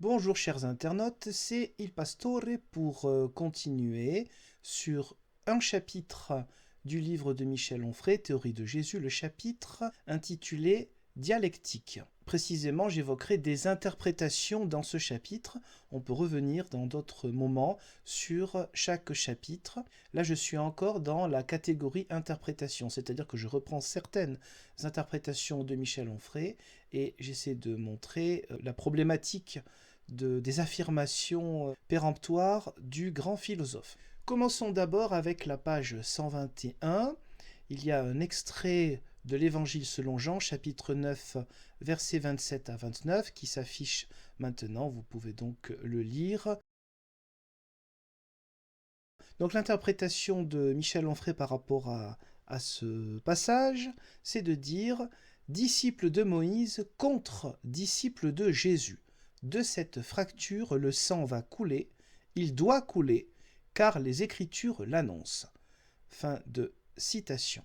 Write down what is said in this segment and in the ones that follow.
Bonjour chers internautes, c'est Il Pastore pour continuer sur un chapitre du livre de Michel Onfray, Théorie de Jésus, le chapitre intitulé Dialectique. Précisément, j'évoquerai des interprétations dans ce chapitre. On peut revenir dans d'autres moments sur chaque chapitre. Là, je suis encore dans la catégorie interprétation, c'est-à-dire que je reprends certaines interprétations de Michel Onfray et j'essaie de montrer la problématique des affirmations péremptoires du grand philosophe. Commençons d'abord avec la page 121. Il y a un extrait de l'Évangile selon Jean, chapitre 9, versets 27 à 29, qui s'affiche maintenant. Vous pouvez donc le lire. Donc l'interprétation de Michel Onfray par rapport à ce passage, c'est de dire « disciple de Moïse contre disciple de Jésus ». De cette fracture, le sang va couler, il doit couler, car les Écritures l'annoncent. Fin de citation.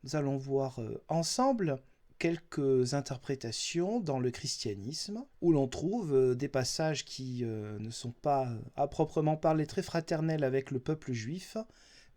Nous allons voir ensemble quelques interprétations dans le christianisme, où l'on trouve des passages qui ne sont pas à proprement parler très fraternels avec le peuple juif,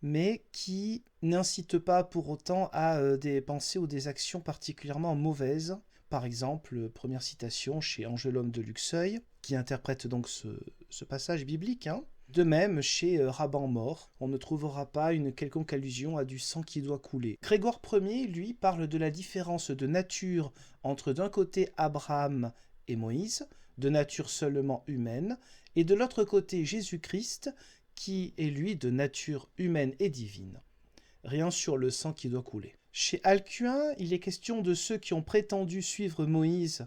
mais qui n'incitent pas pour autant à des pensées ou des actions particulièrement mauvaises. Par exemple, première citation chez Angelone de Luxeuil, qui interprète donc ce passage biblique. De même, chez Raban Mort, on ne trouvera pas une quelconque allusion à du sang qui doit couler. Grégoire Ier, lui, parle de la différence de nature entre d'un côté Abraham et Moïse, de nature seulement humaine, et de l'autre côté Jésus-Christ, qui est lui de nature humaine et divine. Rien sur le sang qui doit couler. Chez Alcuin, il est question de ceux qui ont prétendu suivre Moïse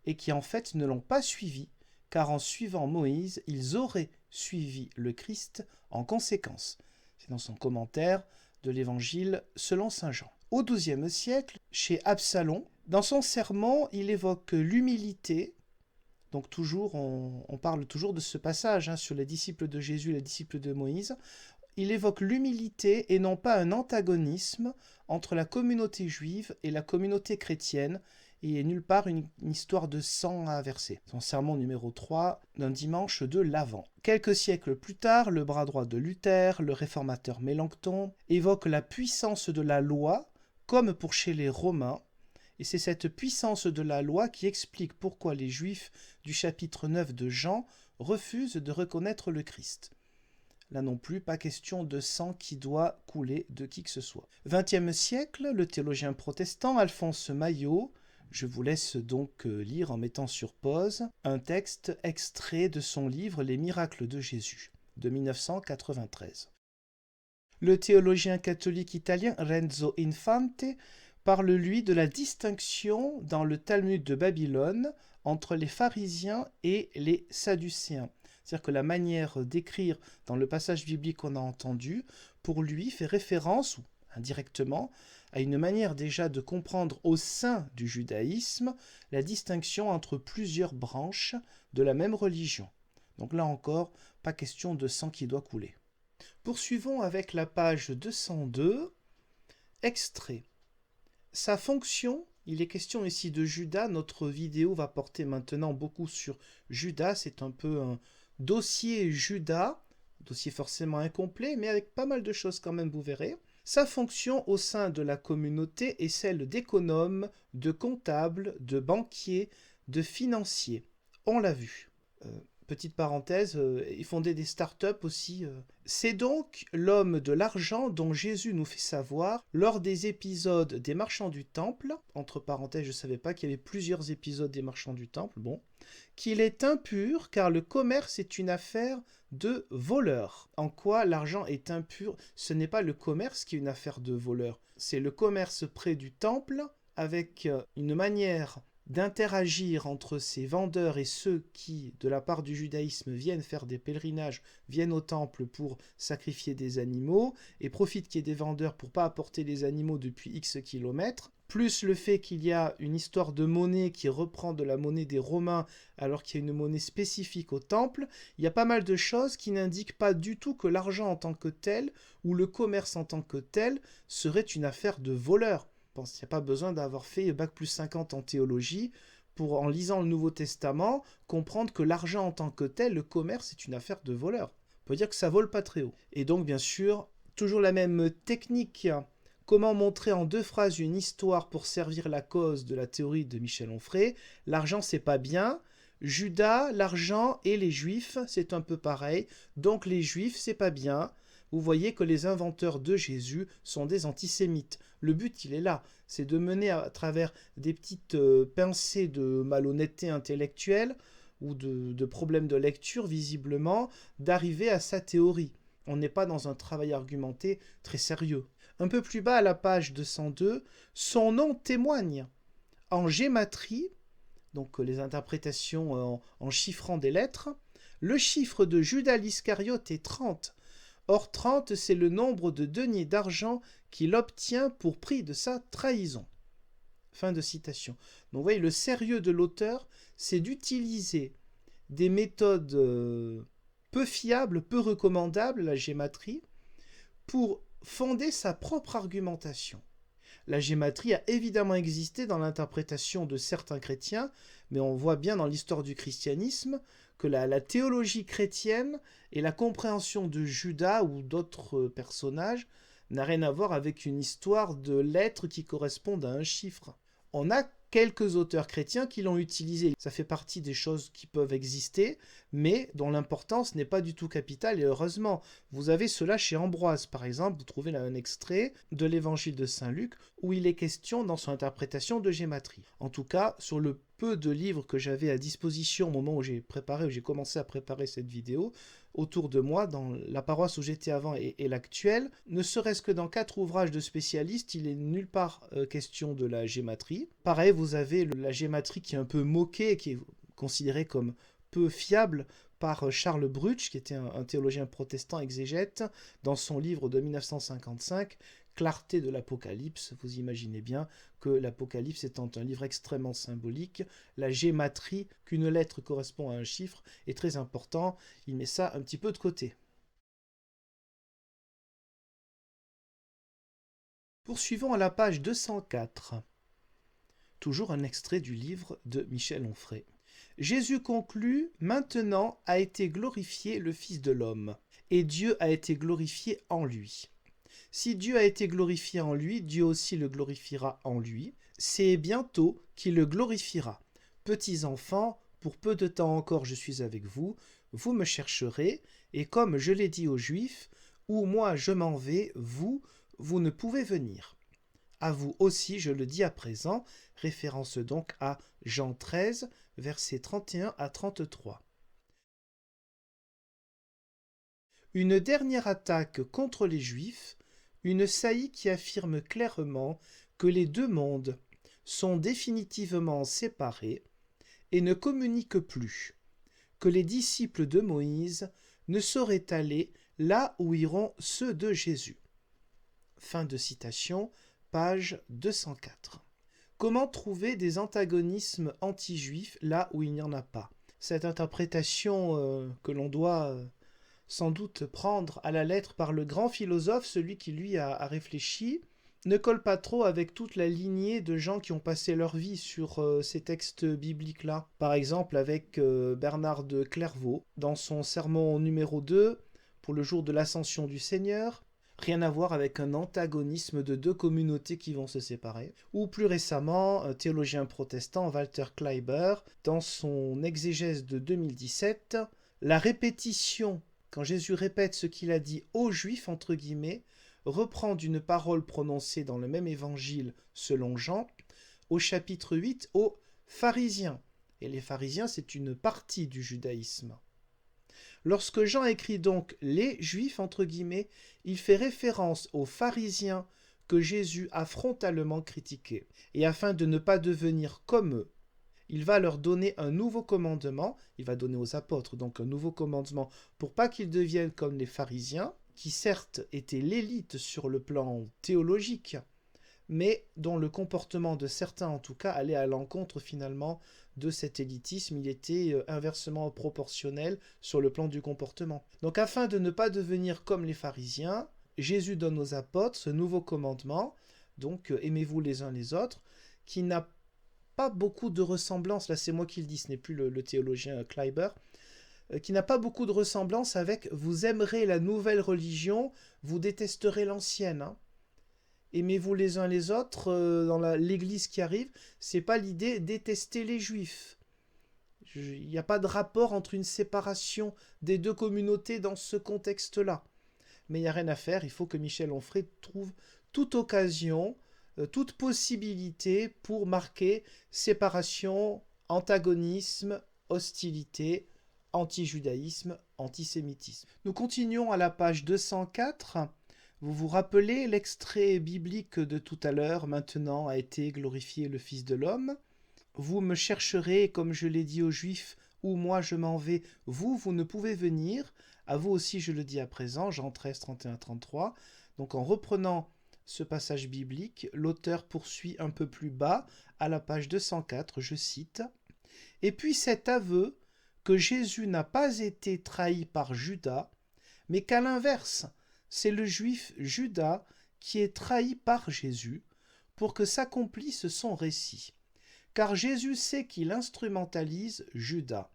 et qui en fait ne l'ont pas suivi, car en suivant Moïse, ils auraient suivi le Christ en conséquence. C'est dans son commentaire de l'Évangile selon saint Jean. Au XIIe siècle, chez Absalon, dans son sermon, il évoque l'humilité. Donc toujours, on parle toujours de ce passage sur les disciples de Jésus et les disciples de Moïse. Il évoque l'humilité et non pas un antagonisme entre la communauté juive et la communauté chrétienne, et il n'y a nulle part une histoire de sang à verser. Son sermon numéro 3 d'un dimanche de l'Avent. Quelques siècles plus tard, le bras droit de Luther, le réformateur Mélenchon, évoque la puissance de la loi, comme pour chez les Romains, et c'est cette puissance de la loi qui explique pourquoi les Juifs du chapitre 9 de Jean refusent de reconnaître le Christ. Là non plus, pas question de sang qui doit couler de qui que ce soit. XXe siècle, le théologien protestant Alphonse Maillot, je vous laisse donc lire en mettant sur pause, un texte extrait de son livre Les miracles de Jésus, de 1993. Le théologien catholique italien Renzo Infante parle, lui, de la distinction dans le Talmud de Babylone entre les pharisiens et les sadducéens. C'est-à-dire que la manière d'écrire dans le passage biblique qu'on a entendu, pour lui, fait référence, ou indirectement, à une manière déjà de comprendre au sein du judaïsme la distinction entre plusieurs branches de la même religion. Donc là encore, pas question de sang qui doit couler. Poursuivons avec la page 202, extrait. Sa fonction, il est question ici de Judas, notre vidéo va porter maintenant beaucoup sur Judas, c'est un peu un dossier Judas, dossier forcément incomplet, mais avec pas mal de choses quand même, vous verrez. Sa fonction au sein de la communauté est celle d'économe, de comptable, de banquier, de financier. On l'a vu. Petite parenthèse, il fondait des startups aussi. C'est donc l'homme de l'argent dont Jésus nous fait savoir lors des épisodes des marchands du temple, entre parenthèses, je ne savais pas qu'il y avait plusieurs épisodes des marchands du temple, qu'il est impur car le commerce est une affaire de voleurs. En quoi l'argent est impur? Ce n'est pas le commerce qui est une affaire de voleurs, c'est le commerce près du temple avec une manière d'interagir entre ces vendeurs et ceux qui, de la part du judaïsme, viennent faire des pèlerinages, viennent au temple pour sacrifier des animaux, et profitent qu'il y ait des vendeurs pour pas apporter les animaux depuis X kilomètres, plus le fait qu'il y a une histoire de monnaie qui reprend de la monnaie des Romains alors qu'il y a une monnaie spécifique au temple, il y a pas mal de choses qui n'indiquent pas du tout que l'argent en tant que tel, ou le commerce en tant que tel, serait une affaire de voleurs. Je pense qu'il n'y a pas besoin d'avoir fait bac plus 50 en théologie pour, en lisant le Nouveau Testament, comprendre que l'argent en tant que tel, le commerce, est une affaire de voleur. On peut dire que ça vole pas très haut. Et donc, bien sûr, toujours la même technique. Comment montrer en 2 phrases une histoire pour servir la cause de la théorie de Michel Onfray? L'argent, c'est pas bien. Judas, l'argent et les Juifs, c'est un peu pareil. Donc les Juifs, c'est pas bien. Vous voyez que les inventeurs de Jésus sont des antisémites. Le but, il est là, c'est de mener à travers des petites pincées de malhonnêteté intellectuelle ou de problèmes de lecture, visiblement, d'arriver à sa théorie. On n'est pas dans un travail argumenté très sérieux. Un peu plus bas, à la page 202, son nom témoigne. En gématrie, donc les interprétations en chiffrant des lettres, le chiffre de Judas l'Iscariote est 30. Or 30, c'est le nombre de deniers d'argent qu'il obtient pour prix de sa trahison. Fin de citation. Donc vous voyez, le sérieux de l'auteur, c'est d'utiliser des méthodes peu fiables, peu recommandables, la gématrie, pour fonder sa propre argumentation. La gématrie a évidemment existé dans l'interprétation de certains chrétiens, mais on voit bien dans l'histoire du christianisme que la théologie chrétienne et la compréhension de Judas ou d'autres personnages n'a rien à voir avec une histoire de lettres qui correspondent à un chiffre. On a quelques auteurs chrétiens qui l'ont utilisé. Ça fait partie des choses qui peuvent exister, mais dont l'importance n'est pas du tout capitale, et heureusement. Vous avez cela chez Ambroise, par exemple, vous trouvez là un extrait de l'évangile de Saint Luc, où il est question dans son interprétation de gématrie. En tout cas, sur le peu de livres que j'avais à disposition au moment où j'ai commencé à préparer cette vidéo, autour de moi, dans la paroisse où j'étais avant et l'actuelle, ne serait-ce que dans 4 ouvrages de spécialistes, il est nulle part question de la gématrie. Pareil, vous avez la gématrie qui est un peu moquée, qui est considérée comme peu fiable par Charles Brutsch, qui était un théologien protestant exégète, dans son livre de 1955, Clarté de l'Apocalypse. Vous imaginez bien que l'Apocalypse étant un livre extrêmement symbolique, la gématrie, qu'une lettre correspond à un chiffre, est très important. Il met ça un petit peu de côté. Poursuivons à la page 204. Toujours un extrait du livre de Michel Onfray. Jésus conclut, maintenant a été glorifié le Fils de l'homme, et Dieu a été glorifié en lui. Si Dieu a été glorifié en lui, Dieu aussi le glorifiera en lui. C'est bientôt qu'il le glorifiera. Petits enfants, pour peu de temps encore je suis avec vous, vous me chercherez, et comme je l'ai dit aux Juifs, où moi je m'en vais, vous ne pouvez venir. À vous aussi, je le dis à présent, référence donc à Jean 13, versets 31 à 33. Une dernière attaque contre les Juifs, une saillie qui affirme clairement que les 2 mondes sont définitivement séparés et ne communiquent plus, que les disciples de Moïse ne sauraient aller là où iront ceux de Jésus. Fin de citation, page 204. Comment trouver des antagonismes anti-juifs là où il n'y en a pas? Cette interprétation que l'on doit sans doute prendre à la lettre par le grand philosophe, celui qui lui a réfléchi, ne colle pas trop avec toute la lignée de gens qui ont passé leur vie sur ces textes bibliques-là. Par exemple avec Bernard de Clairvaux, dans son sermon numéro 2, pour le jour de l'ascension du Seigneur, rien à voir avec un antagonisme de 2 communautés qui vont se séparer. Ou plus récemment, un théologien protestant, Walter Kleiber, dans son exégèse de 2017, la répétition, quand Jésus répète ce qu'il a dit aux Juifs, entre guillemets, reprend d'une parole prononcée dans le même évangile selon Jean, au chapitre 8, aux pharisiens. Et les pharisiens, c'est une partie du judaïsme. Lorsque Jean écrit donc « les Juifs », entre guillemets, il fait référence aux pharisiens que Jésus a frontalement critiqués. Et afin de ne pas devenir comme eux, il va leur donner un nouveau commandement, il va donner aux apôtres donc un nouveau commandement pour pas qu'ils deviennent comme les pharisiens, qui certes étaient l'élite sur le plan théologique, mais dont le comportement de certains en tout cas allait à l'encontre finalement de cet élitisme, il était inversement proportionnel sur le plan du comportement. Donc afin de ne pas devenir comme les pharisiens, Jésus donne aux apôtres ce nouveau commandement, donc aimez-vous les uns les autres, qui n'a pas beaucoup de ressemblance, là c'est moi qui le dis, ce n'est plus le théologien Kleiber, qui n'a pas beaucoup de ressemblance avec « vous aimerez la nouvelle religion, vous détesterez l'ancienne hein. ». Aimez-vous les uns les autres, dans l'église qui arrive, c'est pas l'idée détester les juifs. Il n'y a pas de rapport entre une séparation des deux communautés dans ce contexte-là. Mais il n'y a rien à faire, il faut que Michel Onfray trouve toute occasion, toute possibilité pour marquer séparation, antagonisme, hostilité, anti-judaïsme, antisémitisme. Nous continuons à la page 204. Vous vous rappelez, l'extrait biblique de tout à l'heure, maintenant a été glorifié le Fils de l'homme. Vous me chercherez, comme je l'ai dit aux Juifs, où moi je m'en vais, vous ne pouvez venir. À vous aussi je le dis à présent, Jean 13, 31, 33. Donc en reprenant ce passage biblique, l'auteur poursuit un peu plus bas, à la page 204, je cite. « Et puis cet aveu que Jésus n'a pas été trahi par Judas, mais qu'à l'inverse, c'est le juif Judas qui est trahi par Jésus pour que s'accomplisse son récit. Car Jésus sait qu'il instrumentalise Judas.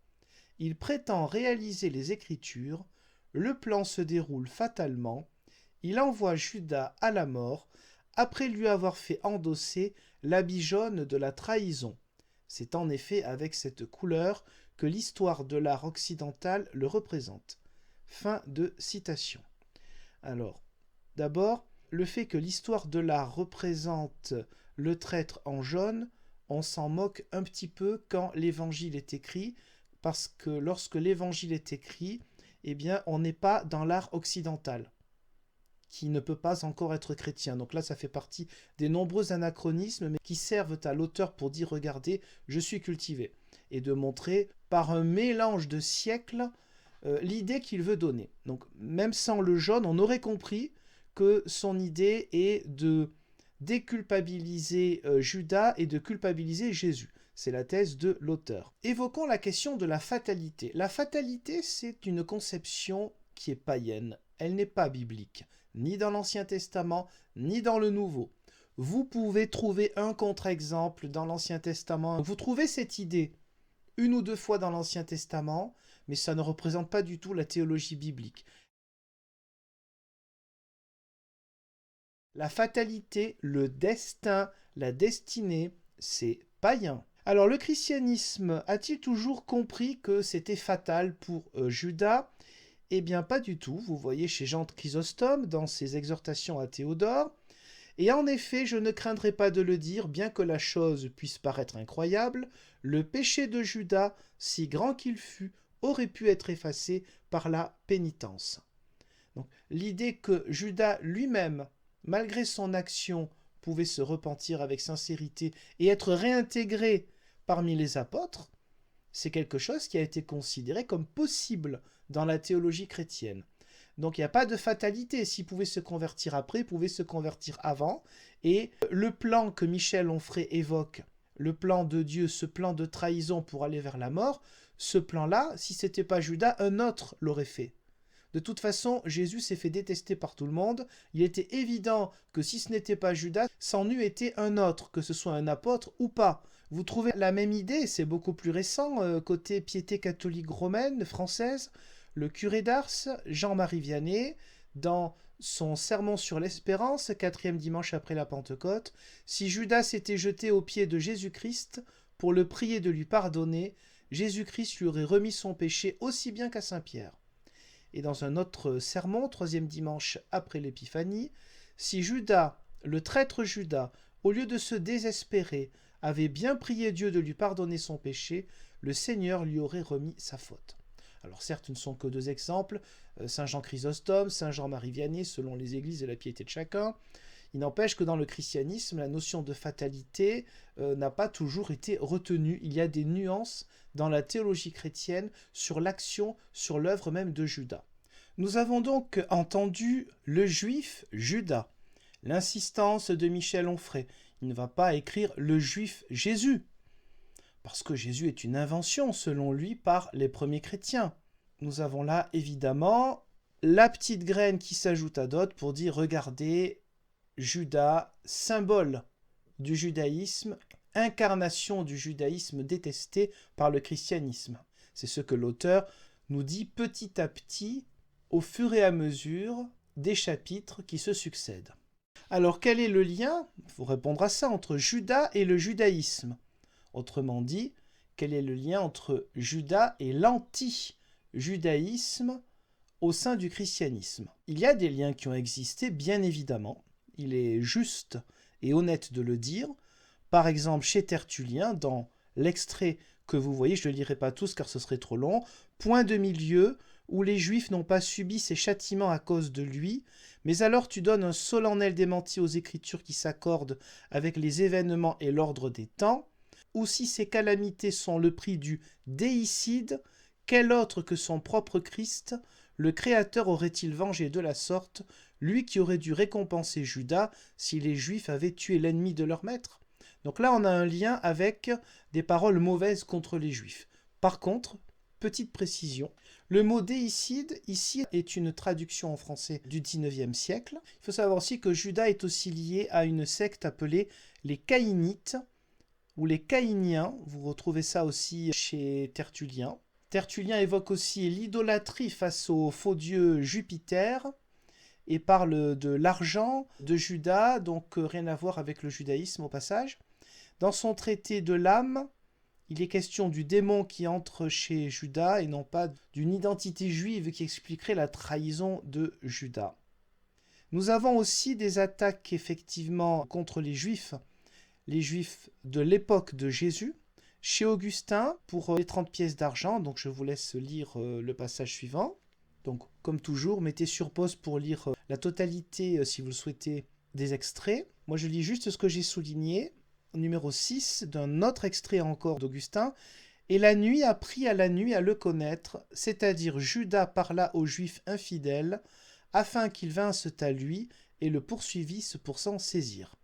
Il prétend réaliser les Écritures, le plan se déroule fatalement, il envoie Judas à la mort après lui avoir fait endosser l'habit jaune de la trahison. C'est en effet avec cette couleur que l'histoire de l'art occidental le représente. » Fin de citation. Alors, d'abord, le fait que l'histoire de l'art représente le traître en jaune, on s'en moque un petit peu quand l'évangile est écrit, parce que lorsque l'évangile est écrit, eh bien, on n'est pas dans l'art occidental, qui ne peut pas encore être chrétien. Donc là, ça fait partie des nombreux anachronismes, mais qui servent à l'auteur pour dire « Regardez, je suis cultivé », et de montrer, par un mélange de siècles, l'idée qu'il veut donner. Donc, même sans le jaune, on aurait compris que son idée est de déculpabiliser Judas et de culpabiliser Jésus. C'est la thèse de l'auteur. Évoquons la question de la fatalité. La fatalité, c'est une conception qui est païenne. Elle n'est pas biblique, ni dans l'Ancien Testament, ni dans le Nouveau. Vous pouvez trouver un contre-exemple dans l'Ancien Testament. Vous trouvez cette idée une ou deux fois dans l'Ancien Testament, mais ça ne représente pas du tout la théologie biblique. La fatalité, le destin, la destinée, c'est païen. Alors le christianisme a-t-il toujours compris que c'était fatal pour Judas ? Eh bien pas du tout, vous voyez chez Jean Chrysostome dans ses exhortations à Théodore. Et en effet, je ne craindrai pas de le dire, bien que la chose puisse paraître incroyable, le péché de Judas, si grand qu'il fût, aurait pu être effacé par la pénitence. Donc, l'idée que Judas lui-même, malgré son action, pouvait se repentir avec sincérité et être réintégré parmi les apôtres, c'est quelque chose qui a été considéré comme possible dans la théologie chrétienne. Donc il n'y a pas de fatalité, s'il pouvait se convertir après, il pouvait se convertir avant, et le plan que Michel Onfray évoque, le plan de Dieu, ce plan de trahison pour aller vers la mort, ce plan-là, si ce n'était pas Judas, un autre l'aurait fait. De toute façon, Jésus s'est fait détester par tout le monde, il était évident que si ce n'était pas Judas, c'en eût été un autre, que ce soit un apôtre ou pas. Vous trouvez la même idée, c'est beaucoup plus récent, côté piété catholique romaine, française. Le curé d'Ars, Jean-Marie Vianney, dans son Sermon sur l'espérance, 4e dimanche après la Pentecôte, si Judas s'était jeté aux pieds de Jésus-Christ pour le prier de lui pardonner, Jésus-Christ lui aurait remis son péché aussi bien qu'à Saint-Pierre. Et dans un autre sermon, 3e dimanche après l'Épiphanie, si Judas, le traître Judas, au lieu de se désespérer, avait bien prié Dieu de lui pardonner son péché, le Seigneur lui aurait remis sa faute. Alors certes, ce ne sont que deux exemples, Saint Jean Chrysostome, Saint Jean-Marie Vianney, selon les églises et la piété de chacun. Il n'empêche que dans le christianisme, la notion de fatalité n'a pas toujours été retenue. Il y a des nuances dans la théologie chrétienne sur l'action, sur l'œuvre même de Judas. Nous avons donc entendu le juif Judas, l'insistance de Michel Onfray. Il ne va pas écrire le juif Jésus, parce que Jésus est une invention, selon lui, par les premiers chrétiens. Nous avons là, évidemment, la petite graine qui s'ajoute à d'autres pour dire, regardez, Judas, symbole du judaïsme, incarnation du judaïsme détesté par le christianisme. C'est ce que l'auteur nous dit petit à petit, au fur et à mesure des chapitres qui se succèdent. Alors quel est le lien, il faut répondre à ça, entre Judas et le judaïsme? Autrement dit, quel est le lien entre Judas et l'anti-judaïsme au sein du christianisme? Il y a des liens qui ont existé, bien évidemment. Il est juste et honnête de le dire. Par exemple, chez Tertullien, dans l'extrait que vous voyez, je ne le lirai pas tous car ce serait trop long, point de milieu, où les Juifs n'ont pas subi ces châtiments à cause de lui, mais alors tu donnes un solennel démenti aux Écritures qui s'accordent avec les événements et l'ordre des temps, ou si ces calamités sont le prix du déicide, quel autre que son propre Christ, le Créateur aurait-il vengé de la sorte, lui qui aurait dû récompenser Judas si les Juifs avaient tué l'ennemi de leur maître? Donc là, on a un lien avec des paroles mauvaises contre les Juifs. Par contre, petite précision, le mot déicide, ici, est une traduction en français du XIXe siècle. Il faut savoir aussi que Judas est aussi lié à une secte appelée les Caïnites, ou les Caïniens. Vous retrouvez ça aussi chez Tertullien. Tertullien évoque aussi l'idolâtrie face au faux dieu Jupiter, et parle de l'argent de Judas, donc rien à voir avec le judaïsme au passage. Dans son traité de l'âme, il est question du démon qui entre chez Judas et non pas d'une identité juive qui expliquerait la trahison de Judas. Nous avons aussi des attaques effectivement contre les Juifs de l'époque de Jésus. Chez Augustin, pour les 30 pièces d'argent, donc je vous laisse lire le passage suivant. Donc, comme toujours, mettez sur pause pour lire la totalité, si vous le souhaitez, des extraits. Moi, je lis juste ce que j'ai souligné. Numéro 6, d'un autre extrait encore d'Augustin. « Et la nuit apprit à la nuit à le connaître, c'est-à-dire Judas parla aux Juifs infidèles, afin qu'ils vinssent à lui et le poursuivissent pour s'en saisir. »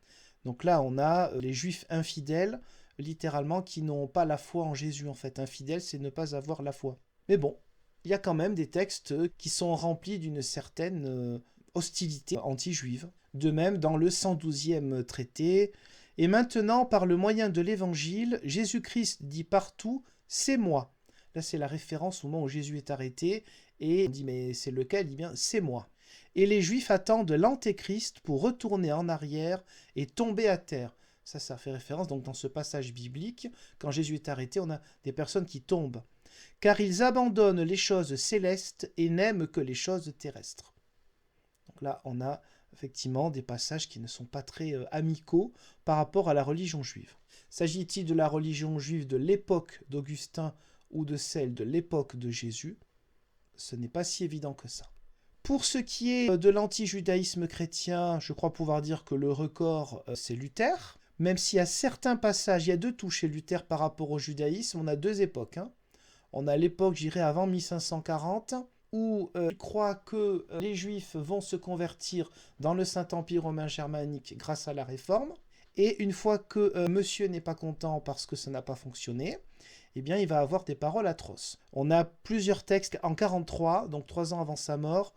Donc là, on a les Juifs infidèles, littéralement, qui n'ont pas la foi en Jésus, en fait. Infidèle, c'est ne pas avoir la foi. Mais bon, il y a quand même des textes qui sont remplis d'une certaine hostilité anti-juive. De même, dans le 112e traité, « Et maintenant, par le moyen de l'Évangile, Jésus-Christ dit partout, c'est moi. » Là, c'est la référence au moment où Jésus est arrêté, et on dit, mais c'est lequel? Il dit bien, c'est moi. Et les Juifs attendent l'Antéchrist pour retourner en arrière et tomber à terre. Ça fait référence donc dans ce passage biblique. Quand Jésus est arrêté, on a des personnes qui tombent. Car ils abandonnent les choses célestes et n'aiment que les choses terrestres. Donc là, on a effectivement des passages qui ne sont pas très amicaux par rapport à la religion juive. S'agit-il de la religion juive de l'époque d'Augustin ou de celle de l'époque de Jésus? Ce n'est pas si évident que ça. Pour ce qui est de l'anti-judaïsme chrétien, je crois pouvoir dire que le record, c'est Luther. Même s'il y a certains passages, il y a deux touches chez Luther par rapport au judaïsme, on a deux époques. On a l'époque, j'irais, avant 1540, où il croit que les Juifs vont se convertir dans le Saint-Empire romain germanique grâce à la Réforme. Et une fois que monsieur n'est pas content parce que ça n'a pas fonctionné, eh bien, il va avoir des paroles atroces. On a plusieurs textes en 43, donc 3 ans avant sa mort,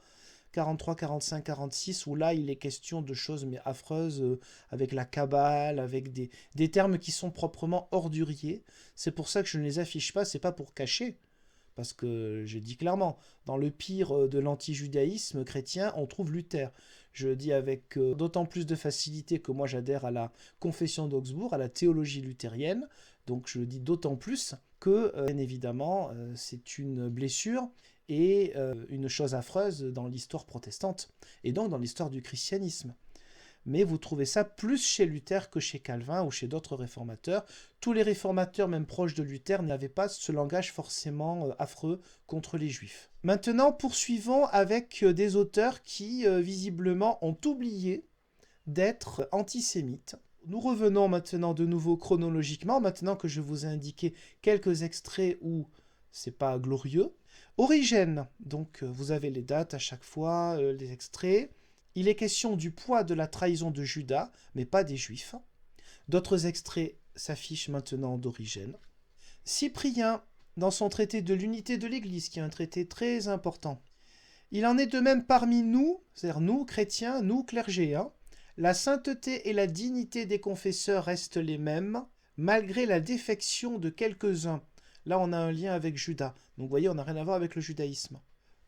43, 45, 46, où là, il est question de choses mais affreuses, avec la Kabbale, avec des termes qui sont proprement orduriers. C'est pour ça que je ne les affiche pas, c'est pas pour cacher. Parce que je dis clairement, dans le pire de l'anti-judaïsme chrétien, on trouve Luther. Je dis avec d'autant plus de facilité que moi j'adhère à la confession d'Augsbourg, à la théologie luthérienne. Donc je le dis d'autant plus que, bien évidemment, c'est une blessure et une chose affreuse dans l'histoire protestante, et donc dans l'histoire du christianisme. Mais vous trouvez ça plus chez Luther que chez Calvin ou chez d'autres réformateurs. Tous les réformateurs, même proches de Luther, n'avaient pas ce langage forcément affreux contre les Juifs. Maintenant, poursuivons avec des auteurs qui, visiblement, ont oublié d'être antisémites. Nous revenons maintenant de nouveau chronologiquement, maintenant que je vous ai indiqué quelques extraits où c'est pas glorieux. Origène, donc vous avez les dates à chaque fois, les extraits. Il est question du poids de la trahison de Judas, mais pas des Juifs. D'autres extraits s'affichent maintenant d'Origène. Cyprien, dans son traité de l'unité de l'Église, qui est un traité très important. Il en est de même parmi nous, c'est-à-dire nous, chrétiens, nous, clergés. La sainteté et la dignité des confesseurs restent les mêmes, malgré la défection de quelques-uns. Là, on a un lien avec Judas. Donc, vous voyez, on n'a rien à voir avec le judaïsme.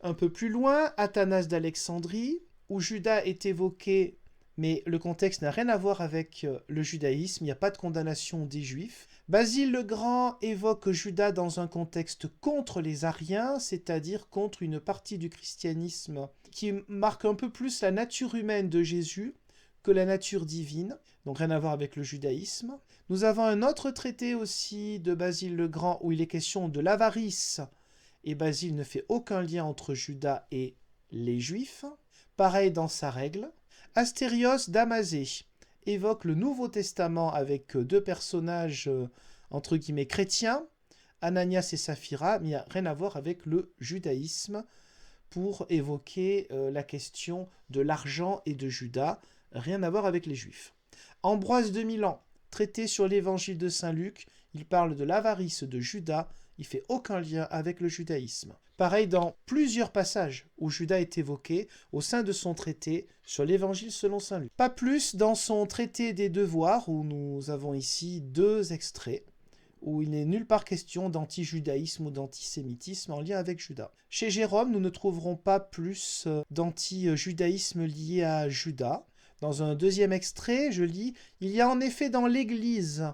Un peu plus loin, Athanase d'Alexandrie, où Judas est évoqué, mais le contexte n'a rien à voir avec le judaïsme, il n'y a pas de condamnation des Juifs. Basile le Grand évoque Judas dans un contexte contre les Ariens, c'est-à-dire contre une partie du christianisme qui marque un peu plus la nature humaine de Jésus que la nature divine, donc rien à voir avec le judaïsme. Nous avons un autre traité aussi de Basile le Grand où il est question de l'avarice, et Basile ne fait aucun lien entre Judas et les Juifs. Pareil dans sa règle. Astérios d'Amazée évoque le Nouveau Testament avec deux personnages entre guillemets chrétiens, Ananias et Saphira, mais il n'y a rien à voir avec le judaïsme pour évoquer la question de l'argent et de Judas, rien à voir avec les Juifs. Ambroise de Milan, traité sur l'évangile de Saint Luc, il parle de l'avarice de Judas, il ne fait aucun lien avec le judaïsme. Pareil dans plusieurs passages où Judas est évoqué au sein de son traité sur l'évangile selon Saint Luc. Pas plus dans son traité des devoirs où nous avons ici deux extraits où il n'est nulle part question d'anti-judaïsme ou d'antisémitisme en lien avec Judas. Chez Jérôme, nous ne trouverons pas plus d'anti-judaïsme lié à Judas. Dans un deuxième extrait, je lis « Il y a en effet dans l'Église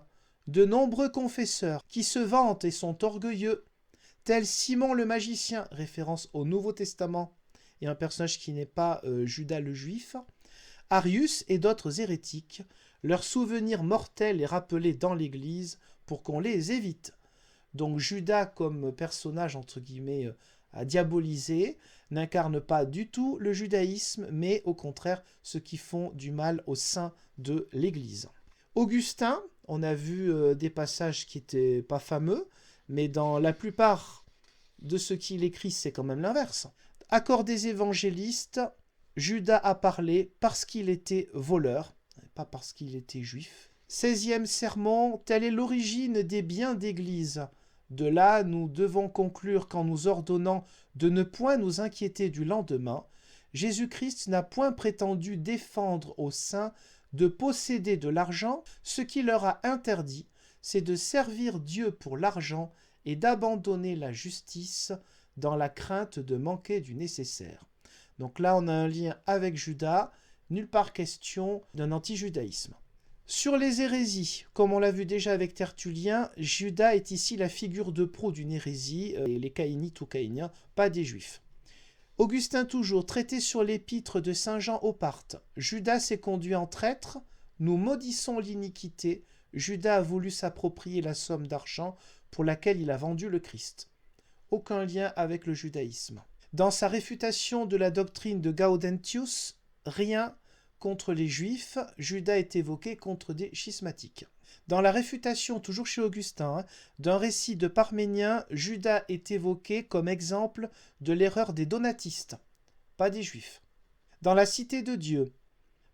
de nombreux confesseurs qui se vantent et sont orgueilleux, tels Simon le magicien, référence au Nouveau Testament, et un personnage qui n'est pas Judas le Juif, Arius et d'autres hérétiques, leur souvenir mortel est rappelé dans l'Église pour qu'on les évite. » Donc Judas comme personnage entre guillemets à diaboliser n'incarne pas du tout le judaïsme, mais au contraire ceux qui font du mal au sein de l'Église. Augustin, on a vu des passages qui n'étaient pas fameux, mais dans la plupart de ce qu'il écrit, c'est quand même l'inverse. Accord des évangélistes, Judas a parlé parce qu'il était voleur, pas parce qu'il était juif. 16e sermon, telle est l'origine des biens d'Église. De là, nous devons conclure qu'en nous ordonnant de ne point nous inquiéter du lendemain, Jésus-Christ n'a point prétendu défendre aux saints de posséder de l'argent. Ce qu'il leur a interdit, c'est de servir Dieu pour l'argent et d'abandonner la justice dans la crainte de manquer du nécessaire. Donc là, on a un lien avec Judas, nulle part question d'un anti-judaïsme. Sur les hérésies, comme on l'a vu déjà avec Tertullien, Judas est ici la figure de proue d'une hérésie, et les caïnites ou caïniens, pas des juifs. Augustin toujours, traité sur l'épître de Saint Jean au Parthes. Judas s'est conduit en traître, nous maudissons l'iniquité, Judas a voulu s'approprier la somme d'argent pour laquelle il a vendu le Christ. Aucun lien avec le judaïsme. Dans sa réfutation de la doctrine de Gaudentius, rien contre les Juifs, Judas est évoqué contre des schismatiques. Dans la réfutation, toujours chez Augustin, d'un récit de Parménien, Judas est évoqué comme exemple de l'erreur des donatistes, pas des Juifs. Dans la Cité de Dieu,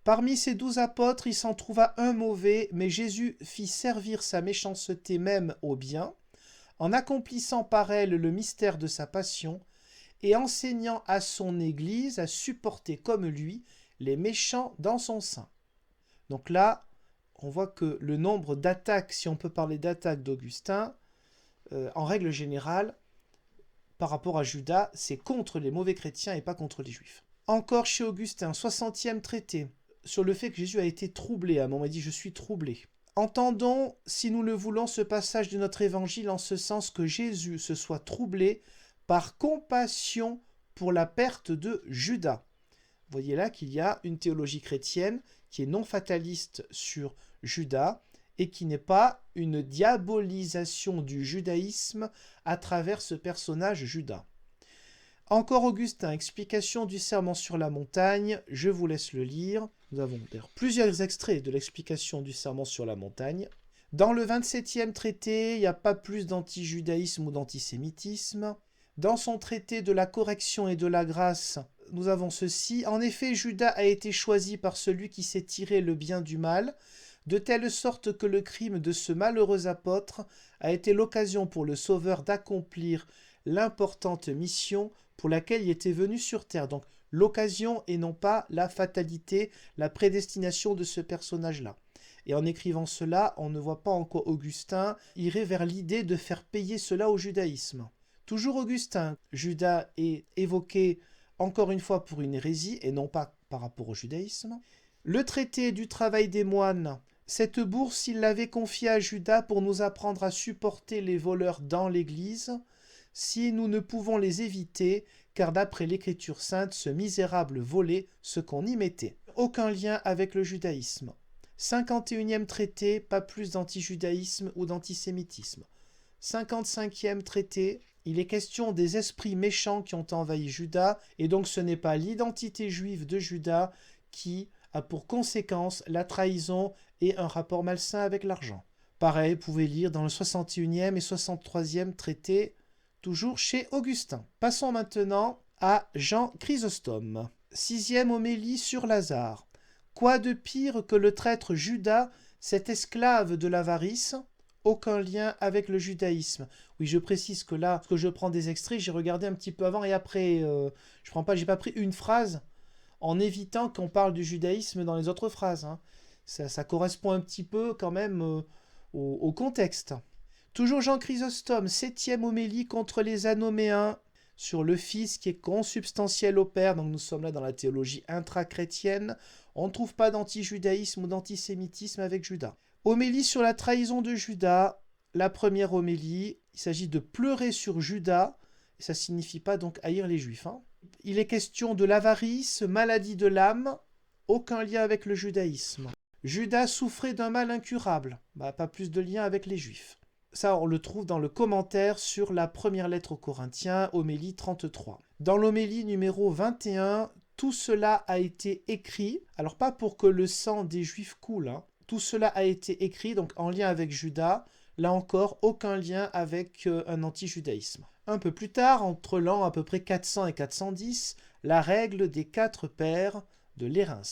parmi ces 12 apôtres, il s'en trouva un mauvais, mais Jésus fit servir sa méchanceté même au bien, en accomplissant par elle le mystère de sa passion, et enseignant à son Église à supporter comme lui les méchants dans son sein. Donc là, on voit que le nombre d'attaques, si on peut parler d'attaques d'Augustin, en règle générale, par rapport à Judas, c'est contre les mauvais chrétiens et pas contre les juifs. Encore chez Augustin, 60e traité, sur le fait que Jésus a été troublé. À un moment, il dit « Je suis troublé ». Entendons, si nous le voulons, ce passage de notre évangile en ce sens que Jésus se soit troublé par compassion pour la perte de Judas. Vous voyez là qu'il y a une théologie chrétienne qui est non fataliste sur Judas et qui n'est pas une diabolisation du judaïsme à travers ce personnage Judas. Encore Augustin, explication du sermon sur la montagne, je vous laisse le lire. Nous avons d'ailleurs plusieurs extraits de l'explication du sermon sur la montagne. Dans le 27e traité, il n'y a pas plus d'anti-judaïsme ou d'antisémitisme. Dans son traité de la correction et de la grâce, nous avons ceci. En effet, Judas a été choisi par celui qui sait tirer le bien du mal, de telle sorte que le crime de ce malheureux apôtre a été l'occasion pour le Sauveur d'accomplir l'importante mission pour laquelle il était venu sur terre. Donc l'occasion et non pas la fatalité, la prédestination de ce personnage-là. Et en écrivant cela, on ne voit pas en quoi Augustin irait vers l'idée de faire payer cela au judaïsme. Toujours Augustin, Judas est évoqué encore une fois pour une hérésie et non pas par rapport au judaïsme. Le traité du travail des moines, cette bourse, il l'avait confiée à Judas pour nous apprendre à supporter les voleurs dans l'Église, si nous ne pouvons les éviter, car d'après l'Écriture sainte, ce misérable volait ce qu'on y mettait. Aucun lien avec le judaïsme. 51e traité, pas plus d'antijudaïsme ou d'antisémitisme. 55e traité, il est question des esprits méchants qui ont envahi Juda, et donc ce n'est pas l'identité juive de Judas qui a pour conséquence la trahison et un rapport malsain avec l'argent. Pareil, vous pouvez lire dans le 61e et 63e traité, toujours chez Augustin. Passons maintenant à Jean Chrysostome. 6e homélie sur Lazare. Quoi de pire que le traître Judas, cet esclave de l'avarice? Aucun lien avec le judaïsme. Oui, je précise que là, que je prends des extraits, j'ai regardé un petit peu avant et après. J'ai pas pris une phrase en évitant qu'on parle du judaïsme dans les autres phrases. Hein. Ça correspond un petit peu quand même au contexte. Toujours Jean Chrysostome, 7e homélie contre les anoméens sur le Fils qui est consubstantiel au Père. Donc nous sommes là dans la théologie intrachrétienne. On ne trouve pas d'antijudaïsme ou d'antisémitisme avec Judas. Homélie sur la trahison de Judas. La première homélie, il s'agit de pleurer sur Judas. Et ça ne signifie pas donc haïr les Juifs. Hein. Il est question de l'avarice, maladie de l'âme. Aucun lien avec le judaïsme. Judas souffrait d'un mal incurable. Pas plus de lien avec les Juifs. Ça, on le trouve dans le commentaire sur la première lettre aux Corinthiens, homélie 33. Dans l'homélie numéro 21, tout cela a été écrit, alors pas pour que le sang des Juifs coule, hein. Tout cela a été écrit, donc en lien avec Judas, là encore, aucun lien avec un anti-judaïsme. Un peu plus tard, entre l'an à peu près 400 et 410, la règle des 4 pères de l'Érins.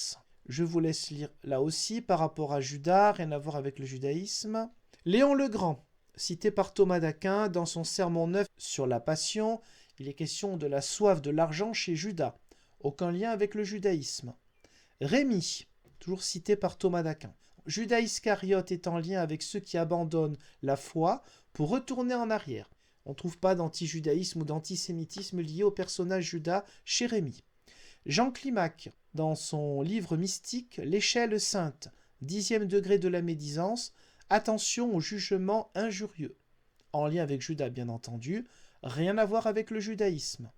Je vous laisse lire là aussi par rapport à Judas, rien à voir avec le judaïsme. Léon le Grand, cité par Thomas d'Aquin dans son sermon 9 sur la Passion, il est question de la soif de l'argent chez Judas. Aucun lien avec le judaïsme. Rémi, toujours cité par Thomas d'Aquin. Judas Iscariote est en lien avec ceux qui abandonnent la foi pour retourner en arrière. On ne trouve pas d'anti-judaïsme ou d'antisémitisme lié au personnage Judas chez Rémi. Jean Climac, dans son livre mystique L'échelle sainte, 10e degré de la médisance, attention au jugement injurieux. En lien avec Judas, bien entendu, rien à voir avec le judaïsme.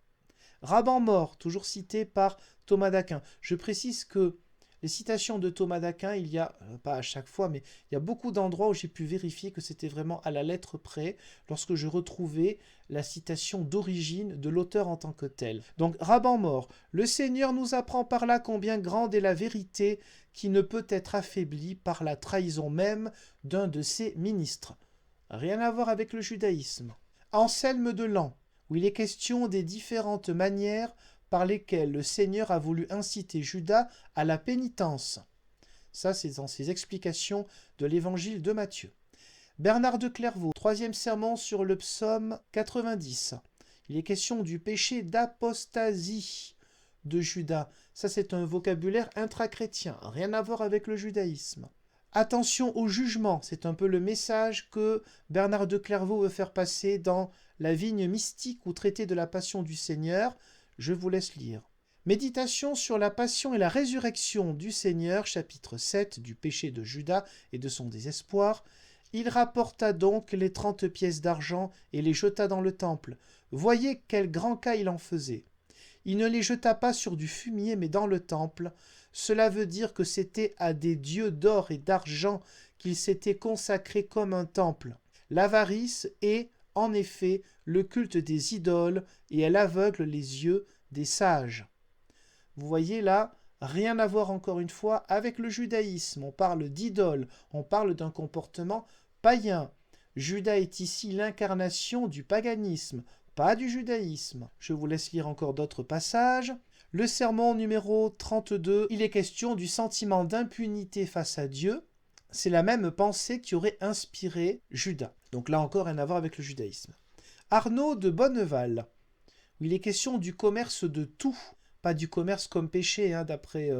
Raban mort, toujours cité par Thomas d'Aquin. Je précise que les citations de Thomas d'Aquin, il y a, pas à chaque fois, mais il y a beaucoup d'endroits où j'ai pu vérifier que c'était vraiment à la lettre près lorsque je retrouvais la citation d'origine de l'auteur en tant que tel. Donc, Raban mort, le Seigneur nous apprend par là combien grande est la vérité qui ne peut être affaiblie par la trahison même d'un de ses ministres. Rien à voir avec le judaïsme. Anselme de Laon, où il est question des différentes manières par lesquelles le Seigneur a voulu inciter Judas à la pénitence. Ça, c'est dans ses explications de l'évangile de Matthieu. Bernard de Clairvaux, 3e sermon sur le psaume 90. Il est question du péché d'apostasie de Judas. Ça, c'est un vocabulaire intrachrétien, rien à voir avec le judaïsme. Attention au jugement, c'est un peu le message que Bernard de Clairvaux veut faire passer dans La vigne mystique ou traité de la passion du Seigneur. Je vous laisse lire. Méditation sur la passion et la résurrection du Seigneur, chapitre 7 du péché de Judas et de son désespoir. Il rapporta donc les 30 pièces d'argent et les jeta dans le temple. Voyez quel grand cas il en faisait. Il ne les jeta pas sur du fumier, mais dans le temple. Cela veut dire que c'était à des dieux d'or et d'argent qu'il s'était consacré comme un temple. L'avarice est, en effet, le culte des idoles, et elle aveugle les yeux des sages. Vous voyez là, rien à voir encore une fois avec le judaïsme. On parle d'idole, on parle d'un comportement païen. Judas est ici l'incarnation du paganisme, pas du judaïsme. Je vous laisse lire encore d'autres passages. Le sermon numéro 32, il est question du sentiment d'impunité face à Dieu. C'est la même pensée qui aurait inspiré Judas. Donc là encore, rien à voir avec le judaïsme. Arnaud de Bonneval, où il est question du commerce de tout, pas du commerce comme péché, hein, d'après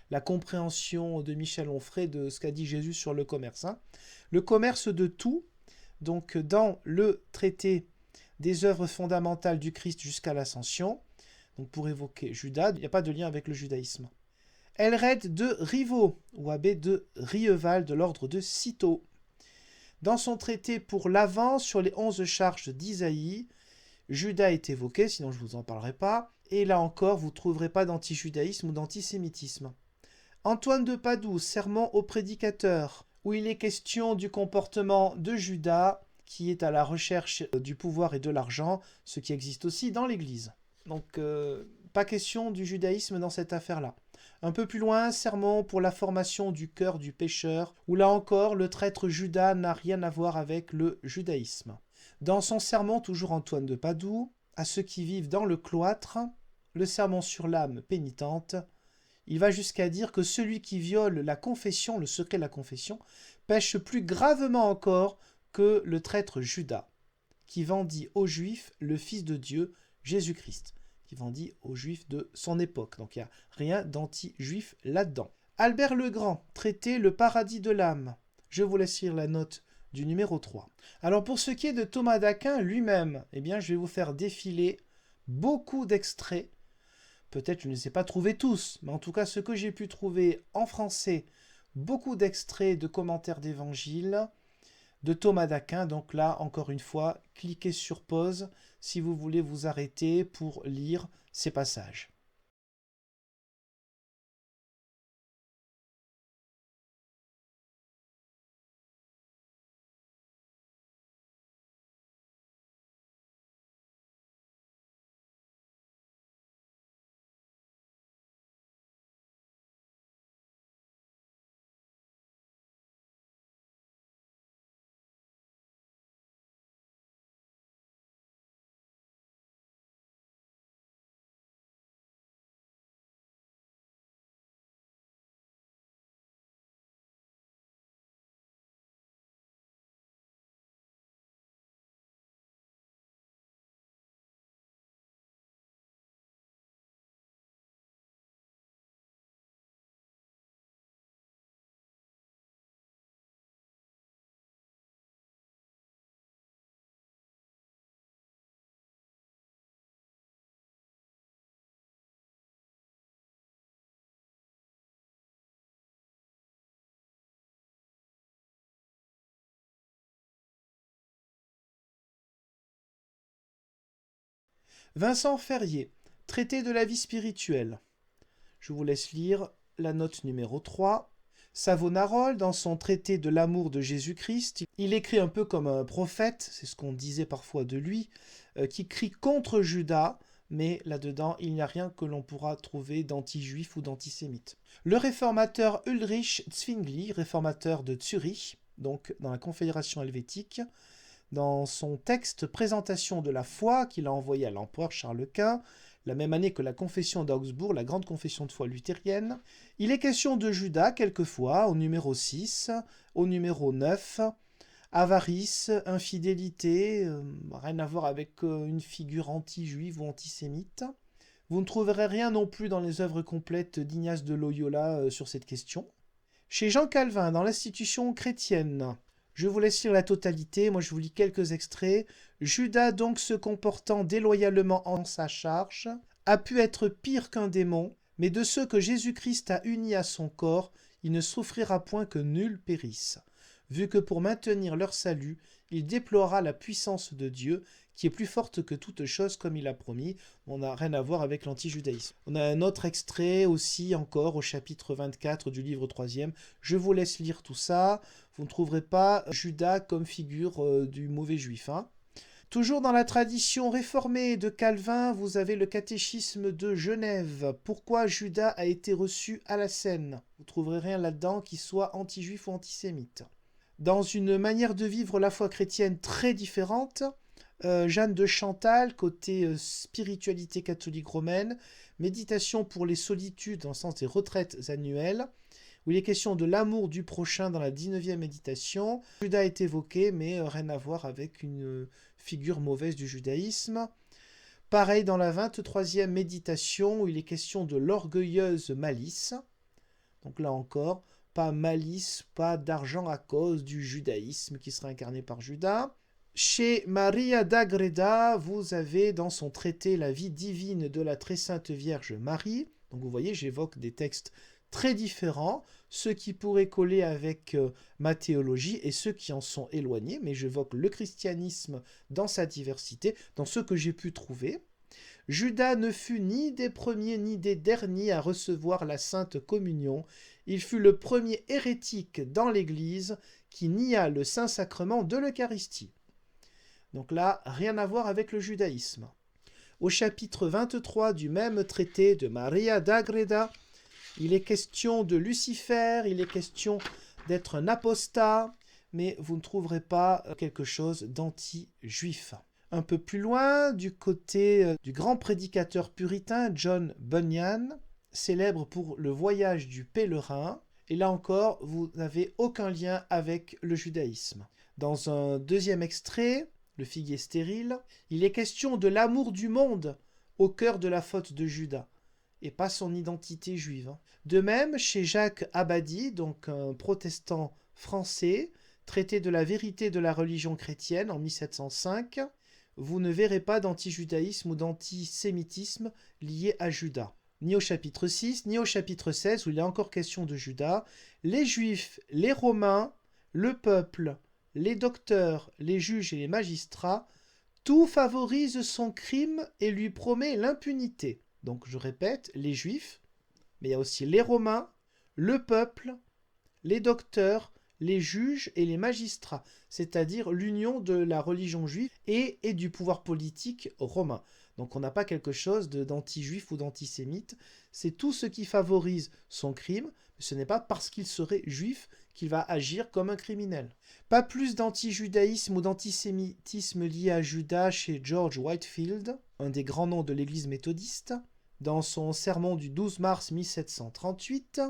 la compréhension de Michel Onfray de ce qu'a dit Jésus sur le commerce. Hein. Le commerce de tout, donc dans le traité des œuvres fondamentales du Christ jusqu'à l'ascension, donc pour évoquer Judas, il n'y a pas de lien avec le judaïsme. Elred de Rivaux, ou abbé de Rieval de l'ordre de Cîteaux. Dans son traité pour l'Avent sur les 11 charges d'Isaïe, Judas est évoqué, sinon je ne vous en parlerai pas, et là encore, vous ne trouverez pas d'antijudaïsme ou d'antisémitisme. Antoine de Padoue, Sermon au prédicateur, où il est question du comportement de Judas, qui est à la recherche du pouvoir et de l'argent, ce qui existe aussi dans l'Église. Donc, pas question du judaïsme dans cette affaire-là. Un peu plus loin, sermon pour la formation du cœur du pécheur, où là encore, le traître Judas n'a rien à voir avec le judaïsme. Dans son sermon, toujours Antoine de Padoue, à ceux qui vivent dans le cloître, le sermon sur l'âme pénitente, il va jusqu'à dire que celui qui viole la confession, le secret de la confession, pêche plus gravement encore que le traître Judas, qui vendit aux Juifs le Fils de Dieu, Jésus-Christ, qui vendit aux Juifs de son époque. Donc il n'y a rien d'anti-juif là-dedans. Albert le Grand, traité Le paradis de l'âme. Je vous laisse lire la note du numéro 3. Alors pour ce qui est de Thomas d'Aquin lui-même, eh bien je vais vous faire défiler beaucoup d'extraits. Peut-être je ne les ai pas trouvés tous, mais en tout cas ce que j'ai pu trouver en français, beaucoup d'extraits de commentaires d'évangile de Thomas d'Aquin. Donc là, encore une fois, cliquez sur pause si vous voulez vous arrêter pour lire ces passages. Vincent Ferrier, traité de la vie spirituelle. Je vous laisse lire la note numéro 3. Savonarole, dans son traité de l'amour de Jésus-Christ, il écrit un peu comme un prophète, c'est ce qu'on disait parfois de lui, qui crie contre Judas, mais là-dedans, il n'y a rien que l'on pourra trouver d'anti-juif ou d'antisémite. Le réformateur Ulrich Zwingli, réformateur de Zurich, donc dans la Confédération helvétique, dans son texte Présentation de la foi qu'il a envoyé à l'empereur Charles Quint, la même année que la confession d'Augsbourg, la grande confession de foi luthérienne, il est question de Judas quelquefois, au numéro 6, au numéro 9, avarice, infidélité, rien à voir avec une figure anti-juive ou antisémite. Vous ne trouverez rien non plus dans les œuvres complètes d'Ignace de Loyola sur cette question. Chez Jean Calvin, dans l'Institution chrétienne, je vous laisse lire la totalité, moi je vous lis quelques extraits. Judas, donc se comportant déloyalement en sa charge, a pu être pire qu'un démon, mais de ceux que Jésus-Christ a unis à son corps, il ne souffrira point que nul périsse, vu que pour maintenir leur salut, il déplorera la puissance de Dieu, qui est plus forte que toute chose comme il a promis. On n'a rien à voir avec l'antijudaïsme. On a un autre extrait aussi encore au chapitre 24 du livre 3e. Je vous laisse lire tout ça. Vous ne trouverez pas Judas comme figure du mauvais juif. Hein. Toujours dans la tradition réformée de Calvin, vous avez le catéchisme de Genève. Pourquoi Judas a été reçu à la Seine? Vous ne trouverez rien là-dedans qui soit anti-juif ou antisémite. Dans une manière de vivre la foi chrétienne très différente, Jeanne de Chantal, côté spiritualité catholique romaine, méditation pour les solitudes dans le sens des retraites annuelles, où il est question de l'amour du prochain dans la 19e méditation. Judas est évoqué, mais rien à voir avec une figure mauvaise du judaïsme. Pareil dans la 23e méditation où il est question de l'orgueilleuse malice. Donc là encore, pas malice, pas d'argent à cause du judaïsme qui sera incarné par Judas. Chez Maria d'Agreda, vous avez dans son traité la vie divine de la très sainte Vierge Marie. Donc vous voyez, j'évoque des textes très différents, ceux qui pourraient coller avec ma théologie et ceux qui en sont éloignés, mais j'évoque le christianisme dans sa diversité, dans ce que j'ai pu trouver. Judas ne fut ni des premiers ni des derniers à recevoir la Sainte Communion. Il fut le premier hérétique dans l'Église qui nia le Saint-Sacrement de l'Eucharistie. Donc là, rien à voir avec le judaïsme. Au chapitre 23 du même traité de Maria d'Agreda, il est question de Lucifer, il est question d'être un apostat, mais vous ne trouverez pas quelque chose d'anti-juif. Un peu plus loin, du côté du grand prédicateur puritain John Bunyan, célèbre pour le voyage du pèlerin, et là encore, vous n'avez aucun lien avec le judaïsme. Dans un deuxième extrait, le figuier stérile, il est question de l'amour du monde au cœur de la faute de Judas, et pas son identité juive. De même, chez Jacques Abadie, donc un protestant français, traité de la vérité de la religion chrétienne en 1705, vous ne verrez pas d'antijudaïsme ou d'antisémitisme lié à Judas. Ni au chapitre 6, ni au chapitre 16, où il est encore question de Judas. Les Juifs, les Romains, le peuple, les docteurs, les juges et les magistrats, tout favorise son crime et lui promet l'impunité. Donc je répète, les Juifs, mais il y a aussi les Romains, le peuple, les docteurs, les juges et les magistrats, c'est-à-dire l'union de la religion juive et du pouvoir politique romain. Donc on n'a pas quelque chose d'anti-juif ou d'antisémite, c'est tout ce qui favorise son crime, mais ce n'est pas parce qu'il serait juif qu'il va agir comme un criminel. Pas plus d'anti-judaïsme ou d'antisémitisme lié à Judas chez George Whitefield, un des grands noms de l'Église méthodiste, dans son sermon du 12 mars 1738.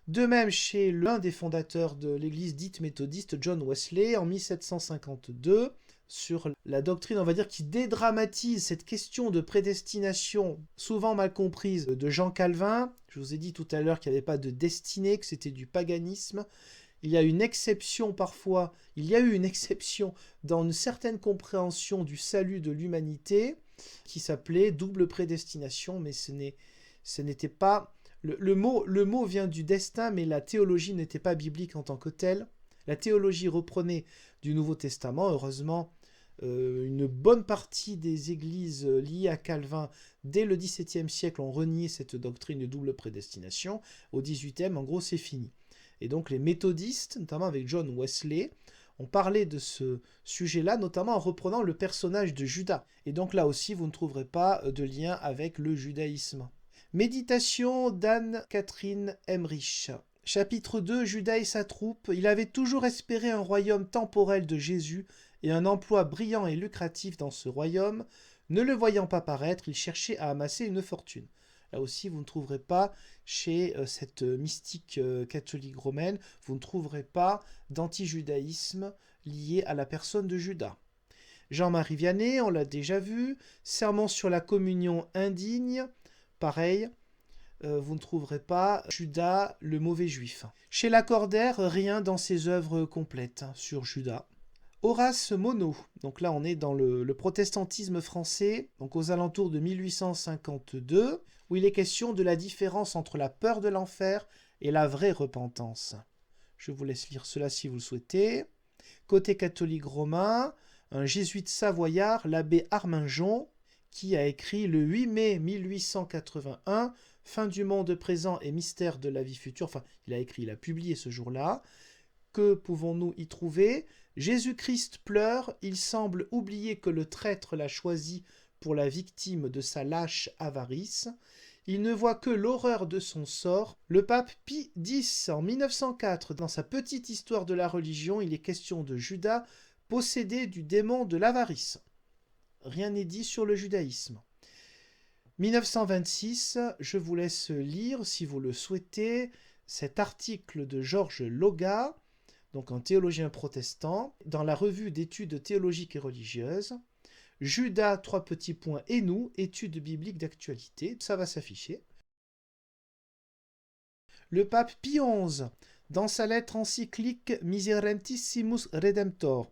De même chez l'un des fondateurs de l'Église dite méthodiste, John Wesley, en 1752, sur la doctrine, on va dire, qui dédramatise cette question de prédestination, souvent mal comprise, de Jean Calvin. Je vous ai dit tout à l'heure qu'il n'y avait pas de destinée, que c'était du paganisme. Il y a une exception parfois, il y a eu une exception dans une certaine compréhension du salut de l'humanité, qui s'appelait double prédestination, mais ce n'était pas... Le mot vient du destin, mais la théologie n'était pas biblique en tant que telle. La théologie reprenait du Nouveau Testament. Heureusement, une bonne partie des églises liées à Calvin, dès le XVIIe siècle, ont renié cette doctrine de double prédestination. Au XVIIIe, en gros, c'est fini. Et donc les méthodistes, notamment avec John Wesley, ont parlé de ce sujet-là, notamment en reprenant le personnage de Judas. Et donc là aussi, vous ne trouverez pas de lien avec le judaïsme. Méditation d'Anne-Catherine Emmerich. Chapitre 2, Judas et sa troupe. Il avait toujours espéré un royaume temporel de Jésus et un emploi brillant et lucratif dans ce royaume. Ne le voyant pas paraître, il cherchait à amasser une fortune. Là aussi, vous ne trouverez pas chez cette mystique catholique romaine, vous ne trouverez pas d'antijudaïsme lié à la personne de Judas. Jean-Marie Vianney, on l'a déjà vu. Sermon sur la communion indigne. Pareil, vous ne trouverez pas Judas, le mauvais juif. Chez Lacordaire, rien dans ses œuvres complètes sur Judas. Horace Monod, donc là on est dans le protestantisme français, donc aux alentours de 1852, où il est question de la différence entre la peur de l'enfer et la vraie repentance. Je vous laisse lire cela si vous le souhaitez. Côté catholique romain, un jésuite savoyard, l'abbé Arminjon, qui a écrit le 8 mai 1881, Fin du monde présent et mystère de la vie future. Enfin, il a publié ce jour-là. Que pouvons-nous y trouver ? Jésus-Christ pleure, il semble oublier que le traître l'a choisi pour la victime de sa lâche avarice. Il ne voit que l'horreur de son sort. Le pape Pie X, en 1904, dans sa petite histoire de la religion, il est question de Judas, possédé du démon de l'avarice. Rien n'est dit sur le judaïsme. 1926, je vous laisse lire, si vous le souhaitez, cet article de Georges Loga, donc un théologien protestant, dans la revue d'études théologiques et religieuses. Judas, 3 petits points, et nous, étude biblique d'actualité. Ça va s'afficher. Le pape Pie XI, dans sa lettre encyclique Miserentissimus Redemptor,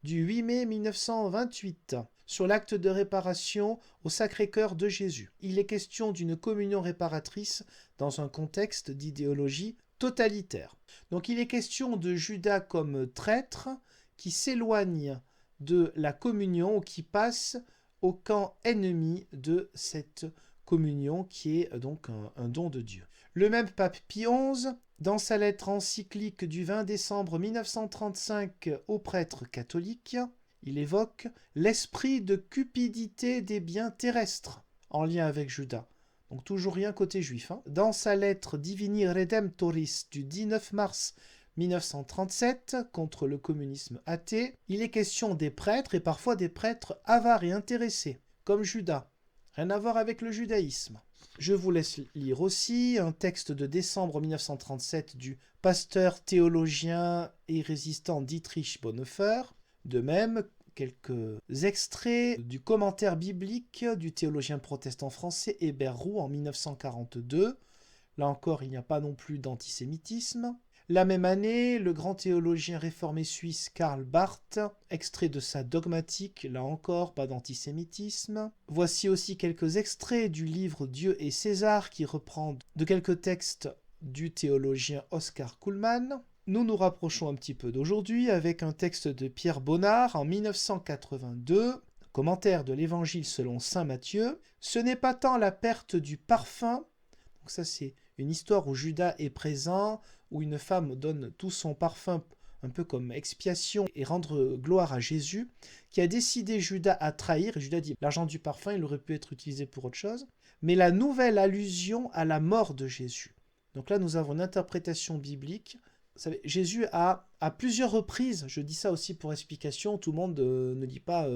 du 8 mai 1928, sur l'acte de réparation au Sacré-Cœur de Jésus. Il est question d'une communion réparatrice dans un contexte d'idéologie totalitaire. Donc il est question de Judas comme traître qui s'éloigne de la communion ou qui passe au camp ennemi de cette communion qui est donc un don de Dieu. Le même pape Pie XI, dans sa lettre encyclique du 20 décembre 1935 aux prêtres catholiques, il évoque l'esprit de cupidité des biens terrestres en lien avec Judas. Donc toujours rien côté juif. Dans sa lettre Divini Redemptoris du 19 mars 1937 contre le communisme athée, il est question des prêtres et parfois des prêtres avares et intéressés, comme Judas. Rien à voir avec le judaïsme. Je vous laisse lire aussi un texte de décembre 1937 du pasteur, théologien et résistant Dietrich Bonhoeffer. De même, quelques extraits du commentaire biblique du théologien protestant français Hébert Roux en 1942. Là encore, il n'y a pas non plus d'antisémitisme. La même année, le grand théologien réformé suisse Karl Barth, extrait de sa dogmatique, là encore pas d'antisémitisme. Voici aussi quelques extraits du livre Dieu et César qui reprend de quelques textes du théologien Oscar Kuhlmann. Nous nous rapprochons un petit peu d'aujourd'hui avec un texte de Pierre Bonnard en 1982, commentaire de l'Évangile selon saint Matthieu. Ce n'est pas tant la perte du parfum, donc ça c'est une histoire où Judas est présent, où une femme donne tout son parfum un peu comme expiation et rendre gloire à Jésus, qui a décidé Judas à trahir, et Judas dit l'argent du parfum, il aurait pu être utilisé pour autre chose, mais la nouvelle allusion à la mort de Jésus. Donc là, nous avons une interprétation biblique. Vous savez, Jésus a, à plusieurs reprises, je dis ça aussi pour explication, tout le monde ne lit pas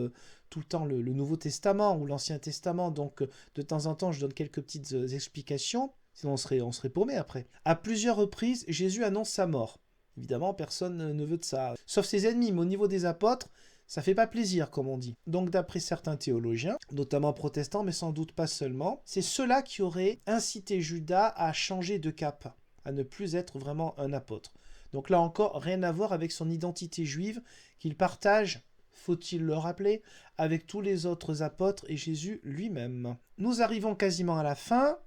tout le temps le Nouveau Testament ou l'Ancien Testament, donc de temps en temps, je donne quelques petites explications. Sinon, on serait paumé après. À plusieurs reprises, Jésus annonce sa mort. Évidemment, personne ne veut de ça. Sauf ses ennemis, mais au niveau des apôtres, ça fait pas plaisir, comme on dit. Donc, d'après certains théologiens, notamment protestants, mais sans doute pas seulement, c'est cela qui aurait incité Judas à changer de cap, à ne plus être vraiment un apôtre. Donc là encore, rien à voir avec son identité juive qu'il partage, faut-il le rappeler, avec tous les autres apôtres et Jésus lui-même. Nous arrivons quasiment à la fin.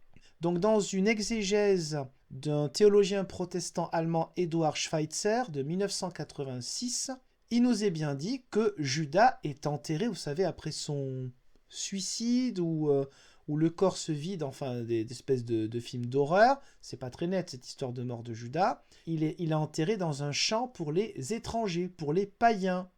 Donc dans une exégèse d'un théologien protestant allemand Eduard Schweitzer de 1986, il nous est bien dit que Judas est enterré, vous savez, après son suicide ou le corps se vide, enfin des espèces de films d'horreur. C'est pas très net cette histoire de mort de Judas. Il est enterré dans un champ pour les étrangers, pour les païens.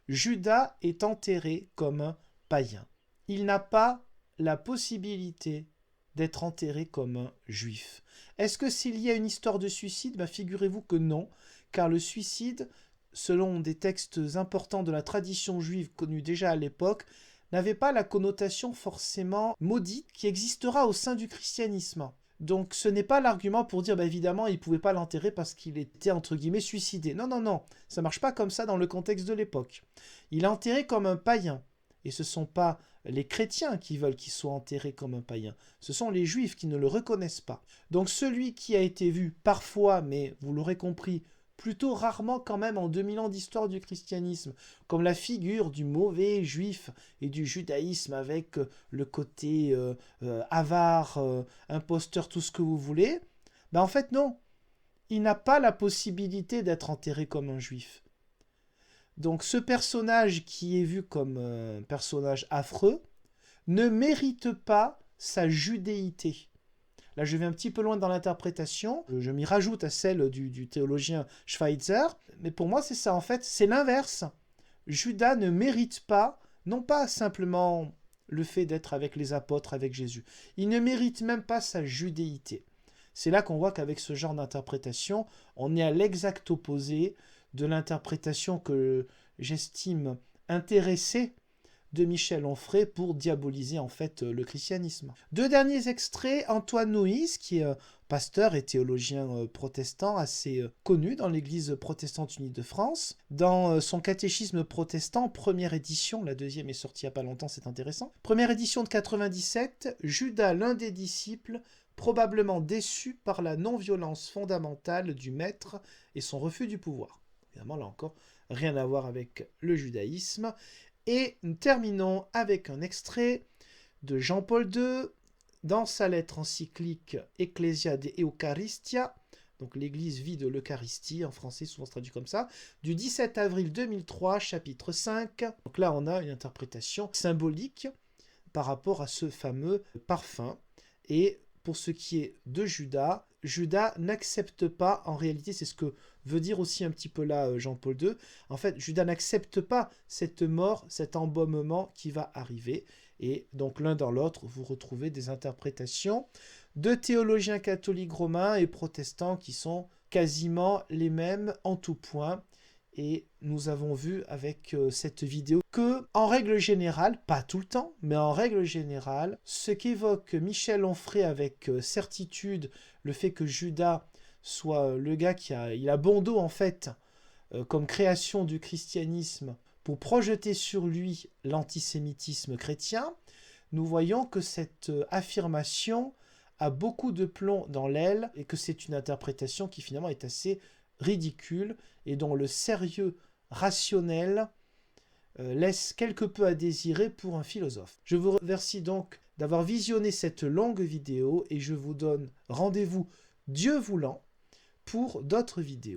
Judas est enterré comme un païen. Il n'a pas la possibilité d'être enterré comme un juif. Est-ce que s'il y a une histoire de suicide, figurez-vous que non, car le suicide, selon des textes importants de la tradition juive connue déjà à l'époque, n'avait pas la connotation forcément maudite qui existera au sein du christianisme. Donc ce n'est pas l'argument pour dire évidemment il ne pouvait pas l'enterrer parce qu'il était entre guillemets suicidé. Non, non, non, ça ne marche pas comme ça dans le contexte de l'époque. Il est enterré comme un païen. Et ce ne sont pas les chrétiens qui veulent qu'il soit enterré comme un païen. Ce sont les juifs qui ne le reconnaissent pas. Donc celui qui a été vu parfois, mais vous l'aurez compris, plutôt rarement quand même en 2000 ans d'histoire du christianisme, comme la figure du mauvais juif et du judaïsme avec le côté avare, imposteur, tout ce que vous voulez, en fait non. Il n'a pas la possibilité d'être enterré comme un juif. Donc ce personnage qui est vu comme un personnage affreux ne mérite pas sa judéité. Là je vais un petit peu loin dans l'interprétation, je m'y rajoute à celle du théologien Schweitzer, mais pour moi c'est ça en fait, c'est l'inverse. Judas ne mérite pas, non pas simplement le fait d'être avec les apôtres, avec Jésus, il ne mérite même pas sa judéité. C'est là qu'on voit qu'avec ce genre d'interprétation, on est à l'exact opposé de l'interprétation que j'estime intéressée de Michel Onfray pour diaboliser en fait le christianisme. Deux derniers extraits, Antoine Noïs, qui est pasteur et théologien protestant assez connu dans l'Église protestante unie de France. Dans son catéchisme protestant, première édition, la deuxième est sortie il n'y a pas longtemps, c'est intéressant. Première édition de 97, Judas, l'un des disciples, probablement déçu par la non-violence fondamentale du maître et son refus du pouvoir. Évidemment, là encore, rien à voir avec le judaïsme. Et nous terminons avec un extrait de Jean-Paul II dans sa lettre encyclique Ecclesia de Eucharistia, donc l'Église vit de l'Eucharistie, en français souvent traduit comme ça, du 17 avril 2003, chapitre 5. Donc là, on a une interprétation symbolique par rapport à ce fameux parfum. Et pour ce qui est de Judas, Judas n'accepte pas, en réalité, c'est ce que veut dire aussi un petit peu là Jean-Paul II, en fait, Judas n'accepte pas cette mort, cet embaumement qui va arriver. Et donc l'un dans l'autre, vous retrouvez des interprétations de théologiens catholiques romains et protestants qui sont quasiment les mêmes en tout point. Et nous avons vu avec cette vidéo que, en règle générale, pas tout le temps, mais en règle générale, ce qu'évoque Michel Onfray avec certitude, le fait que Judas soit le gars il a bon dos en fait, comme création du christianisme, pour projeter sur lui l'antisémitisme chrétien, nous voyons que cette affirmation a beaucoup de plomb dans l'aile et que c'est une interprétation qui finalement est assez ridicule et dont le sérieux rationnel laisse quelque peu à désirer pour un philosophe. Je vous remercie donc d'avoir visionné cette longue vidéo et je vous donne rendez-vous, Dieu voulant, pour d'autres vidéos.